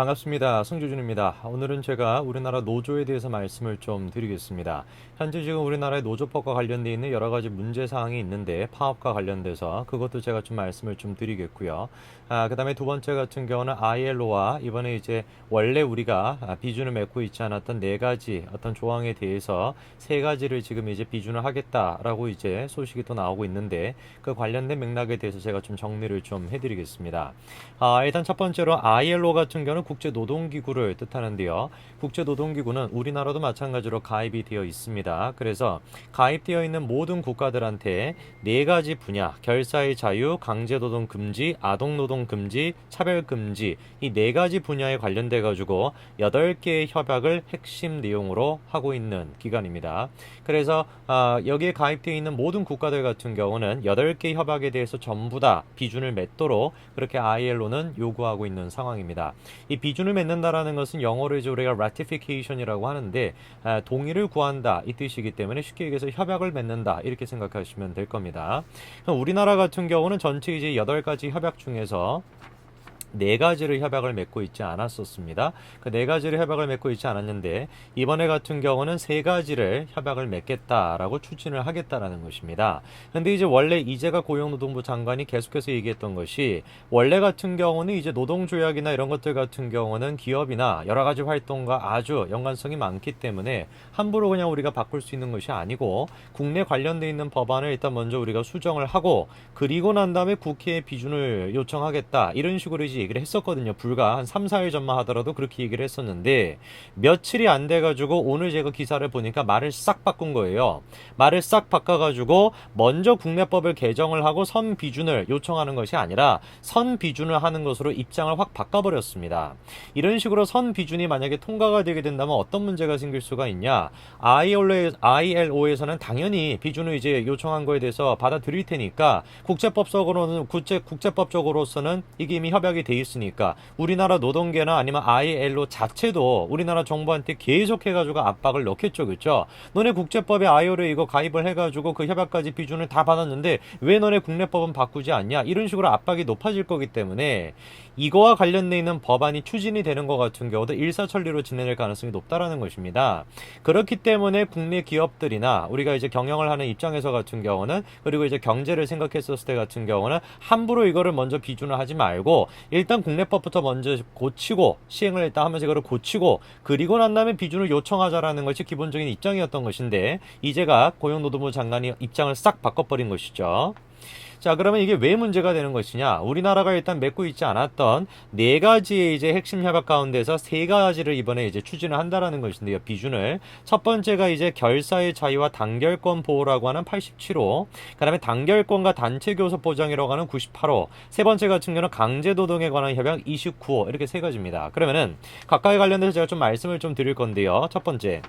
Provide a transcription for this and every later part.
반갑습니다. 성주준입니다. 오늘은 제가 우리나라 노조에 대해서 말씀을 좀 드리겠습니다. 현재 지금 우리나라의 노조법과 관련되어 있는 여러 가지 문제 사항이 있는데 파업과 관련돼서 그것도 제가 좀 말씀을 좀 드리겠고요. 그다음에 두 번째 같은 경우는 ILO와 이번에 이제 원래 우리가 비준을 맺고 있지 않았던 네 가지 어떤 조항에 대해서 세 가지를 지금 이제 비준을 하겠다라고 이제 소식이 또 나오고 있는데 그 관련된 맥락에 대해서 제가 좀 정리를 좀 해드리겠습니다. 일단 첫 번째로 ILO 같은 경우는 국제노동기구를 뜻하는데요. 국제노동기구는 우리나라도 마찬가지로 가입이 되어 있습니다. 그래서 가입되어 있는 모든 국가들한테 네 가지 분야, 결사의 자유, 강제노동 금지, 아동노동 금지, 차별 금지 이 네 가지 분야에 관련돼 가지고 8개의 협약을 핵심 내용으로 하고 있는 기관입니다. 그래서 여기에 가입되어 있는 모든 국가들 같은 경우는 8개 협약에 대해서 전부 다 비준을 맺도록 그렇게 ILO는 요구하고 있는 상황입니다. 이 비준을 맺는다라는 것은 영어로 이제 우리가 ratification이라고 하는데 동의를 구한다 이 뜻이기 때문에 쉽게 얘기해서 협약을 맺는다 이렇게 생각하시면 될 겁니다. 우리나라 같은 경우는 전체 이제 8가지 협약 중에서 네 가지를 협약을 맺고 있지 않았었습니다. 그 네 가지를 협약을 맺고 있지 않았는데 이번에 같은 경우는 세 가지를 협약을 맺겠다라고 추진을 하겠다라는 것입니다. 근데 이제 원래 이재가 고용노동부 장관이 계속해서 얘기했던 것이 원래 같은 경우는 이제 노동조약이나 이런 것들 같은 경우는 기업이나 여러 가지 활동과 아주 연관성이 많기 때문에 함부로 그냥 우리가 바꿀 수 있는 것이 아니고 국내 관련돼 있는 법안을 일단 먼저 우리가 수정을 하고 그리고 난 다음에 국회에 비준을 요청하겠다 이런 식으로 이제 얘기를 했었거든요. 불과 한 3, 4일 전만 하더라도 그렇게 얘기를 했었는데 며칠이 안 돼가지고 오늘 제가 기사를 보니까 말을 싹 바꾼 거예요. 말을 싹 바꿔가지고 먼저 국내법을 개정을 하고 선 비준을 요청하는 것이 아니라 선 비준을 하는 것으로 입장을 확 바꿔버렸습니다. 이런 식으로 선 비준이 만약에 통과가 되게 된다면 어떤 문제가 생길 수가 있냐? ILO에서는 당연히 비준을 이제 요청한 거에 대해서 받아들일 테니까 국제법적으로서는 이게 이미 협약이 돼 있으니까 우리나라 노동계나 아니면 ILO 자체도 우리나라 정부한테 계속해가지고 압박을 넣겠죠, 그렇죠? 너네 국제법에 ILO 이거 가입을 해가지고 그 협약까지 비준을 다 받았는데 왜 너네 국내법은 바꾸지 않냐? 이런 식으로 압박이 높아질 거기 때문에 이거와 관련돼 있는 법안이 추진이 되는 것 같은 경우도 일사천리로 진행될 가능성이 높다라는 것입니다. 그렇기 때문에 국내 기업들이나 우리가 이제 경영을 하는 입장에서 같은 경우는 그리고 이제 경제를 생각했었을 때 같은 경우는 함부로 이거를 먼저 비준을 하지 말고 일단 국내법부터 먼저 고치고 시행을 일단 하면서 이거를 고치고 그리고 난 다음에 비준을 요청하자라는 것이 기본적인 입장이었던 것인데 이제가 고용노동부 장관이 입장을 싹 바꿔버린 것이죠. 자, 그러면 이게 왜 문제가 되는 것이냐? 우리나라가 일단 맺고 있지 않았던 네 가지의 이제 핵심 협약 가운데서 세 가지를 이번에 이제 추진을 한다라는 것인데요. 비준을. 첫 번째가 이제 결사의 자유와 단결권 보호라고 하는 87호. 그다음에 단결권과 단체 교섭 보장이라고 하는 98호. 세 번째 같은 경우는 강제 노동에 관한 협약 29호. 이렇게 세 가지입니다. 그러면은 각각에 관련돼서 제가 좀 말씀을 좀 드릴 건데요. 첫 번째.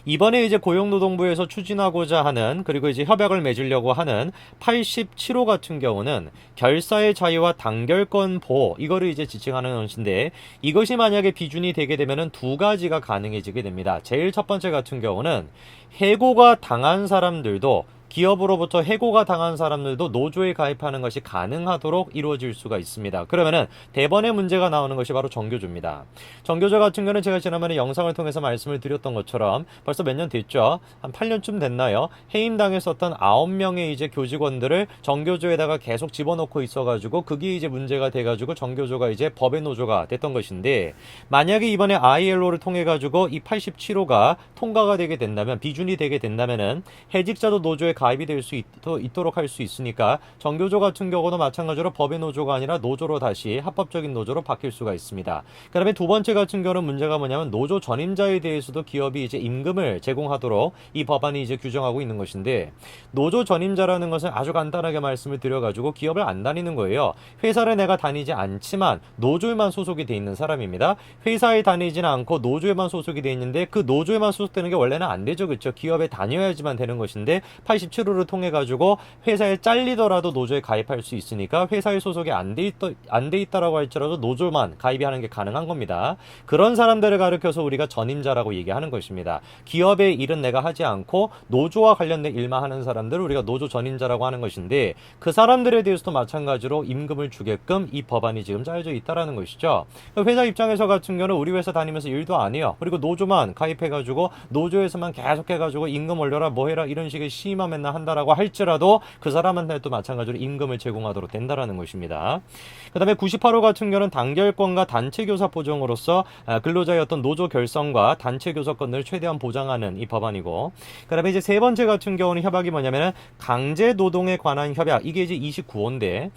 이번에 이제 고용노동부에서 추진하고자 하는 그리고 이제 협약을 맺으려고 하는 87호 같은 경우는 결사의 자유와 단결권 보호 이거를 이제 지칭하는 것인데 이것이 만약에 비준이 되게 되면은 두 가지가 가능해지게 됩니다. 제일 첫 번째 같은 경우는 해고가 당한 사람들도 기업으로부터 해고가 당한 사람들도 노조에 가입하는 것이 가능하도록 이루어질 수가 있습니다. 그러면은 대번에 문제가 나오는 것이 바로 정교조입니다. 정교조 같은 경우는 제가 지난번에 영상을 통해서 말씀을 드렸던 것처럼 벌써 몇 년 됐죠. 한 8년쯤 됐나요? 해임당했었던 9명의 이제 교직원들을 정교조에다가 계속 집어넣고 있어가지고 그게 이제 문제가 돼가지고 정교조가 이제 법의 노조가 됐던 것인데 만약에 이번에 ILO를 통해가지고 이 87호가 통과가 되게 된다면 비준이 되게 된다면은 해직자도 노조에 가입이 될 수 있도록 할 수 있으니까 정교조 같은 경우도 마찬가지로 법의 노조가 아니라 노조로 다시 합법적인 노조로 바뀔 수가 있습니다. 그 다음에 두 번째 같은 경우는 문제가 뭐냐면 노조 전임자에 대해서도 기업이 이제 임금을 제공하도록 이 법안이 이제 규정하고 있는 것인데 노조 전임자라는 것은 아주 간단하게 말씀을 드려가지고 기업을 안 다니는 거예요. 회사를 내가 다니지 않지만 노조에만 소속이 돼 있는 사람입니다. 회사에 다니지는 않고 노조에만 소속이 돼 있는데 그 노조에만 소속되는 게 원래는 안 되죠. 그렇죠? 기업에 다녀야지만 되는 것인데 47호를 통해 가지고 회사에 잘리더라도 노조에 가입할 수 있으니까 회사에 소속이 안 돼 있다라고 할지라도 노조만 가입이 하는 게 가능한 겁니다. 그런 사람들을 가르쳐서 우리가 전임자라고 얘기하는 것입니다. 기업의 일은 내가 하지 않고 노조와 관련된 일만 하는 사람들을 우리가 노조 전임자라고 하는 것인데, 그 사람들에 대해서도 마찬가지로 임금을 주게끔 이 법안이 지금 짜여져 있다라는 것이죠. 회사 입장에서 같은 경우는 우리 회사 다니면서 일도 안 해요. 그리고 노조만 가입해가지고 노조에서만 계속해가지고 임금 올려라 뭐 해라 이런 식의 시위만 맨날 한다라고 할지라도 그 사람한테 또 마찬가지로 임금을 제공하도록 된다라는 것입니다. 그 다음에 98호 같은 경우는 단결권과 단체 교섭 보장으로서 근로자의 어떤 노조 결성과 단체 교섭권을 최대한 보장하는 이 법안이고, 그 다음에 이제 세 번째 같은 경우는 협약이 뭐냐면은 강제 노동에 관한 협약, 이게 이제 29호인데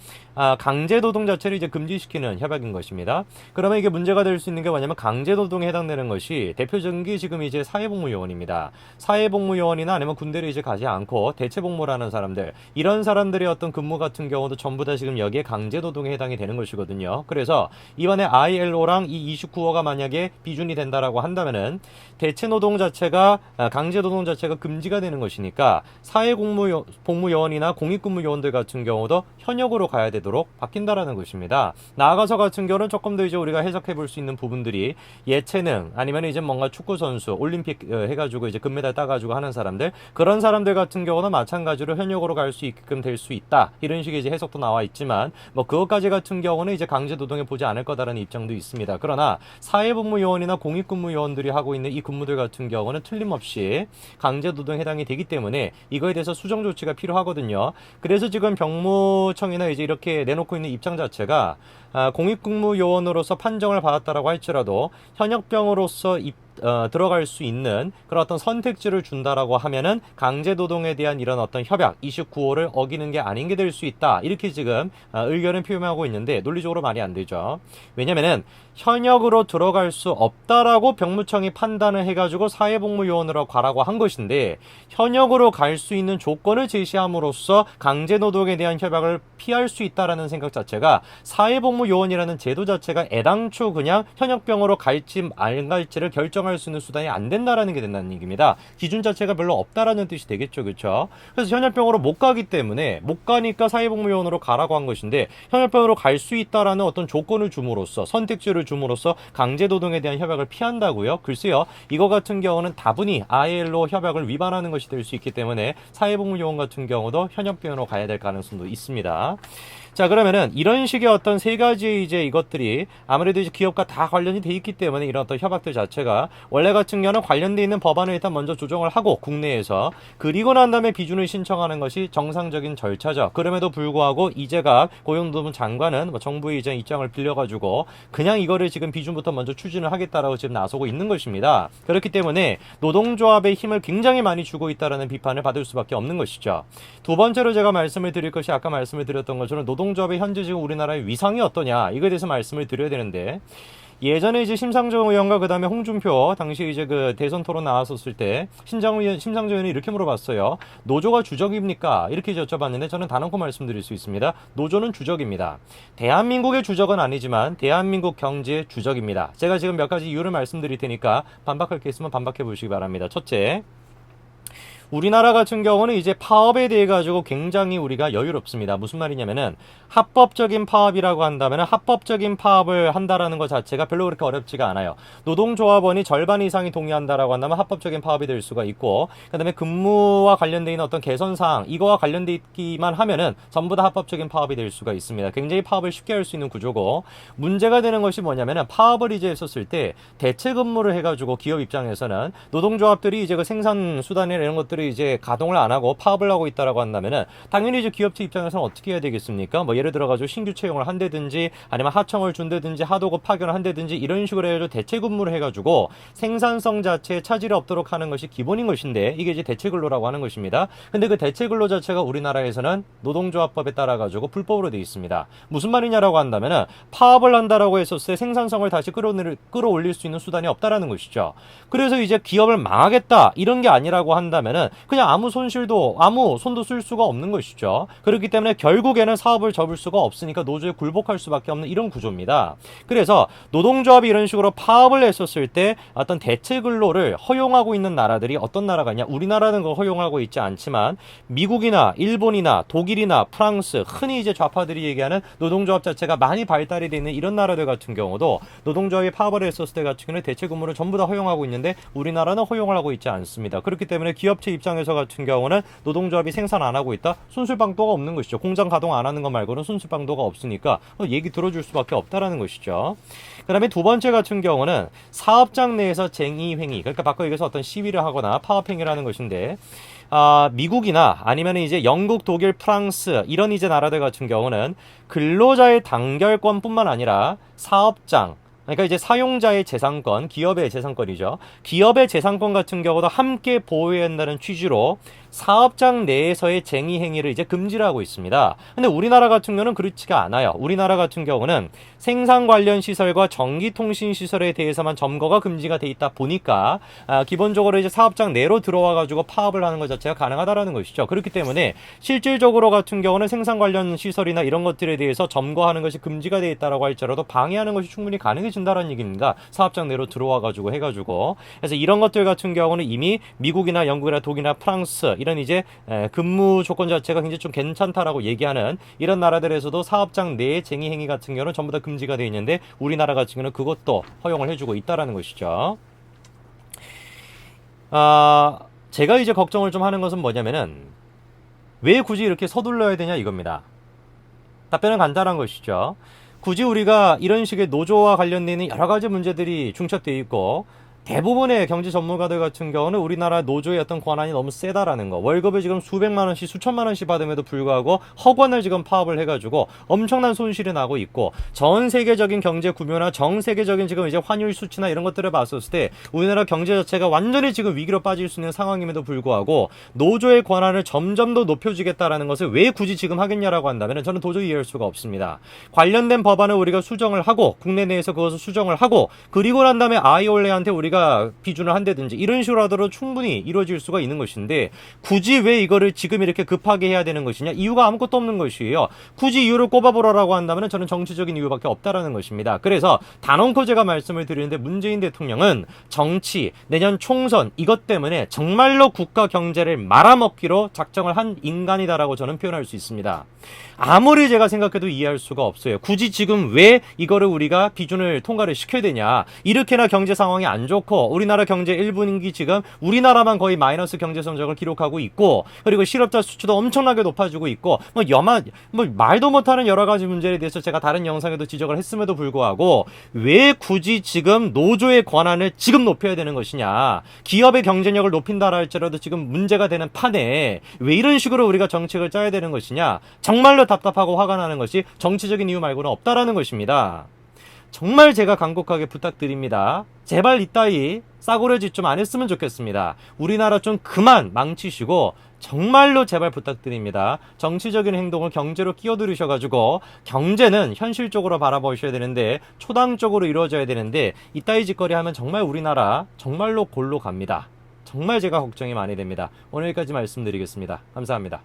강제 노동 자체를 이제 금지시키는 협약인 것입니다. 그러면 이게 문제가 될 수 있는 게 뭐냐면 강제 노동에 해당되는 것이 대표적인 게 지금 이제 사회복무요원입니다. 사회복무요원이나 아니면 군대를 이제 가지 않고 대체복무라는 사람들, 이런 사람들의 어떤 근무 같은 경우도 전부 다 지금 여기에 강제 노동에 해당이 되는 것이거든요. 그래서 이번에 ILO랑 이 29호가 만약에 비준이 된다라고 한다면은 대체 노동 자체가 강제 노동 자체가 금지가 되는 것이니까 사회복무요원이나 공익근무요원들 같은 경우도 현역으로 가야 되도록 바뀐다라는 것입니다. 나아가서 같은 경우는 조금 더 이제 우리가 해석해 볼 수 있는 부분들이 예체능 아니면 이제 뭔가 축구 선수 올림픽 해가지고 이제 금메달 따가지고 하는 사람들, 그런 사람들 같은 경우는 마찬가지로 현역으로 갈 수 있게끔 될 수 있다, 이런 식의 이제 해석도 나와 있지만 뭐 그것까지 같은 경우는 이제 강제 노동에 보지 않을 거다라는 입장도 있습니다. 그러나 사회복무요원이나 공익근무요원들이 하고 있는 이 근무들 같은 경우는 틀림없이 강제 노동에 해당이 되기 때문에 이거에 대해서 수정 조치가 필요하거든요. 그래서 지금 병무청이나 이제 이렇게 내놓고 있는 입장 자체가 공익근무요원으로서 판정을 받았다라고 할지라도 현역병으로서 들어갈 수 있는 그런 어떤 선택지를 준다라고 하면은 강제 노동에 대한 이런 어떤 협약 29호를 어기는 게 아닌 게 될 수 있다, 이렇게 지금 의견을 표명하고 있는데 논리적으로 말이 안 되죠. 왜냐면은 현역으로 들어갈 수 없다라고 병무청이 판단을 해가지고 사회복무요원으로 가라고 한 것인데, 현역으로 갈 수 있는 조건을 제시함으로써 강제 노동에 대한 협약을 피할 수 있다라는 생각 자체가, 사회복무요원이라는 제도 자체가 애당초 그냥 현역병으로 갈지 안 갈지를 결정할 수 있는 수단이 안 된다라는 게 된다는 얘기입니다. 기준 자체가 별로 없다라는 뜻이 되겠죠, 그렇죠? 그래서 현역병으로 못 가기 때문에, 못 가니까 사회복무요원으로 가라고 한 것인데, 현역병으로 갈 수 있다라는 어떤 조건을 줌으로써, 선택지를 줌으로써 강제 노동에 대한 협약을 피한다고요? 글쎄요, 이거 같은 경우는 다분히 ILO 협약을 위반하는 것이 될 수 있기 때문에 사회복무요원 같은 경우도 현역병으로 가야 될 가능성도 있습니다. 자, 그러면은 이런 식의 어떤 세 가지 이제 이것들이 아무래도 이제 기업과 다 관련이 돼 있기 때문에 이런 어떤 협약들 자체가 원래 같은 경우는 관련돼 있는 법안을 일단 먼저 조정을 하고 국내에서, 그리고 난 다음에 비준을 신청하는 것이 정상적인 절차죠. 그럼에도 불구하고 이제가 고용노동부 장관은 정부의 이제 입장을 빌려가지고 그냥 이거를 지금 비준부터 먼저 추진을 하겠다라고 지금 나서고 있는 것입니다. 그렇기 때문에 노동조합의 힘을 굉장히 많이 주고 있다라는 비판을 받을 수밖에 없는 것이죠. 두 번째로 제가 말씀을 드릴 것이 아까 말씀을 드렸던 것처럼 노동조합의 현재 지금 우리나라의 위상이 어떠냐, 이거에 대해서 말씀을 드려야 되는데, 예전에 이제 심상정 의원과 그 다음에 홍준표 당시 이제 그 대선 토론 나왔었을 때 심상정 의원이 이렇게 물어봤어요. 노조가 주적입니까? 이렇게 여쭤봤는데 저는 단언코 말씀드릴 수 있습니다. 노조는 주적입니다. 대한민국의 주적은 아니지만 대한민국 경제의 주적입니다. 제가 지금 몇 가지 이유를 말씀드릴 테니까 반박할 게 있으면 반박해 보시기 바랍니다. 첫째, 우리나라 같은 경우는 이제 파업에 대해 가지고 굉장히 우리가 여유롭습니다. 무슨 말이냐면은 합법적인 파업이라고 한다면은 합법적인 파업을 한다라는 것 자체가 별로 그렇게 어렵지가 않아요. 노동조합원이 절반 이상이 동의한다라고 한다면 합법적인 파업이 될 수가 있고, 그다음에 근무와 관련돼 있는 어떤 개선 사항 이거와 관련돼 있기만 하면은 전부 다 합법적인 파업이 될 수가 있습니다. 굉장히 파업을 쉽게 할 수 있는 구조고, 문제가 되는 것이 뭐냐면은 파업을 이제 했었을 때 대체 근무를 해가지고 기업 입장에서는 노동조합들이 이제 그 생산 수단이나 이런 것들이 이제 가동을 안 하고 파업을 하고 있다라고 한다면은 당연히 이제 기업체 입장에서는 어떻게 해야 되겠습니까? 뭐 예를 들어가지고 신규 채용을 한다든지 아니면 하청을 준다든지 하도급 파견을 한다든지 이런 식으로 해가지고 대체 근무를 해가지고 생산성 자체에 차질이 없도록 하는 것이 기본인 것인데, 이게 이제 대체 근로라고 하는 것입니다. 근데 그 대체 근로 자체가 우리나라에서는 노동조합법에 따라 가지고 불법으로 되어 있습니다. 무슨 말이냐라고 한다면은 파업을 한다라고 했었을 때 생산성을 다시 끌어올릴 수 있는 수단이 없다라는 것이죠. 그래서 이제 기업을 망하겠다 이런 게 아니라고 한다면은 되면은 그냥 아무 손도 쓸 수가 없는 것이죠. 그렇기 때문에 결국에는 사업을 접을 수가 없으니까 노조에 굴복할 수밖에 없는 이런 구조입니다. 그래서 노동조합이 이런 식으로 파업을 했었을 때 어떤 대체 근로를 허용하고 있는 나라들이 어떤 나라가 있냐? 우리나라는 그걸 허용하고 있지 않지만 미국이나 일본이나 독일이나 프랑스, 흔히 이제 좌파들이 얘기하는 노동조합 자체가 많이 발달이 되어 있는 이런 나라들 같은 경우도 노동조합이 파업을 했었을 때 같은 경우는 대체 근무를 전부 다 허용하고 있는데 우리나라는 허용을 하고 있지 않습니다. 그렇기 때문에 기업체 입장에서 같은 경우는 노동조합이 생산 안 하고 있다? 순술방도가 없는 것이죠. 공장 가동 안 하는 것 말고는 순술방도가 없으니까 얘기 들어줄 수밖에 없다라는 것이죠. 그 다음에 두 번째 같은 경우는 사업장 내에서 쟁의행위, 그러니까 바꿔 얘기해서 어떤 시위를 하거나 파업행위라는 것인데 미국이나 아니면 이제 영국, 독일, 프랑스 이런 이제 나라들 같은 경우는 근로자의 단결권뿐만 아니라 사업장, 그러니까 이제 사용자의 재산권, 기업의 재산권이죠. 기업의 재산권 같은 경우도 함께 보호해야 한다는 취지로 사업장 내에서의 쟁의 행위를 이제 금지를 하고 있습니다. 근데 우리나라 같은 경우는 그렇지가 않아요. 우리나라 같은 경우는 생산 관련 시설과 전기통신 시설에 대해서만 점거가 금지가 돼 있다 보니까 기본적으로 이제 사업장 내로 들어와 가지고 파업을 하는 것 자체가 가능하다라는 것이죠. 그렇기 때문에 실질적으로 같은 경우는 생산 관련 시설이나 이런 것들에 대해서 점거하는 것이 금지가 돼 있다라고 할지라도 방해하는 것이 충분히 가능해진다라는 얘기입니다. 사업장 내로 들어와 가지고 해가지고. 그래서 이런 것들 같은 경우는 이미 미국이나 영국이나 독일이나 프랑스 이런 이제 근무 조건 자체가 굉장히 좀 괜찮다라고 얘기하는 이런 나라들에서도 사업장 내의 쟁의 행위 같은 경우는 전부 다 금지가 되어 있는데 우리나라 같은 경우는 그것도 허용을 해주고 있다라는 것이죠. 제가 이제 걱정을 좀 하는 것은 뭐냐면은 왜 굳이 이렇게 서둘러야 되냐 이겁니다. 답변은 간단한 것이죠. 굳이 우리가 이런 식의 노조와 관련되는 여러 가지 문제들이 중첩되어 있고 대부분의 경제 전문가들 같은 경우는 우리나라 노조의 어떤 권한이 너무 세다라는 거. 월급을 지금 수백만 원씩, 수천만 원씩 받음에도 불구하고 허관을 지금 파업을 해가지고 엄청난 손실이 나고 있고 전 세계적인 경제 구조나 전 세계적인 지금 이제 환율 수치나 이런 것들을 봤었을 때 우리나라 경제 자체가 완전히 지금 위기로 빠질 수 있는 상황임에도 불구하고 노조의 권한을 점점 더 높여주겠다라는 것을 왜 굳이 지금 하겠냐라고 한다면 저는 도저히 이해할 수가 없습니다. 관련된 법안을 우리가 수정을 하고 국내 내에서 그것을 수정을 하고 그리고 난 다음에 아이올레한테 우리가 비준을 한다든지 이런 식으로 하더라도 충분히 이루어질 수가 있는 것인데 굳이 왜 이거를 지금 이렇게 급하게 해야 되는 것이냐? 이유가 아무것도 없는 것이에요. 굳이 이유를 꼽아보라고 한다면 저는 정치적인 이유밖에 없다라는 것입니다. 그래서 단언코 제가 말씀을 드리는데 문재인 대통령은 정치, 내년 총선 이것 때문에 정말로 국가 경제를 말아먹기로 작정을 한 인간이다라고 저는 표현할 수 있습니다. 아무리 제가 생각해도 이해할 수가 없어요. 굳이 지금 왜 이거를 우리가 비준을 통과를 시켜야 되냐? 이렇게나 경제 상황이 안 좋고 우리나라 경제 1분기 지금 우리나라만 거의 마이너스 경제 성적을 기록하고 있고 그리고 실업자 수치도 엄청나게 높아지고 있고 말도 못하는 여러 가지 문제에 대해서 제가 다른 영상에도 지적을 했음에도 불구하고 왜 굳이 지금 노조의 권한을 지금 높여야 되는 것이냐? 기업의 경쟁력을 높인다 할지라도 지금 문제가 되는 판에 왜 이런 식으로 우리가 정책을 짜야 되는 것이냐? 정말로 답답하고 화가 나는 것이 정치적인 이유 말고는 없다라는 것입니다. 정말 제가 간곡하게 부탁드립니다. 제발 이따위 싸구려짓 좀 안 했으면 좋겠습니다. 우리나라 좀 그만 망치시고 정말로 제발 부탁드립니다. 정치적인 행동을 경제로 끼어들으셔가지고 경제는 현실적으로 바라보셔야 되는데 초당적으로 이루어져야 되는데 이따위 짓거리 하면 정말 우리나라 정말로 골로 갑니다. 정말 제가 걱정이 많이 됩니다. 오늘 여기까지 말씀드리겠습니다. 감사합니다.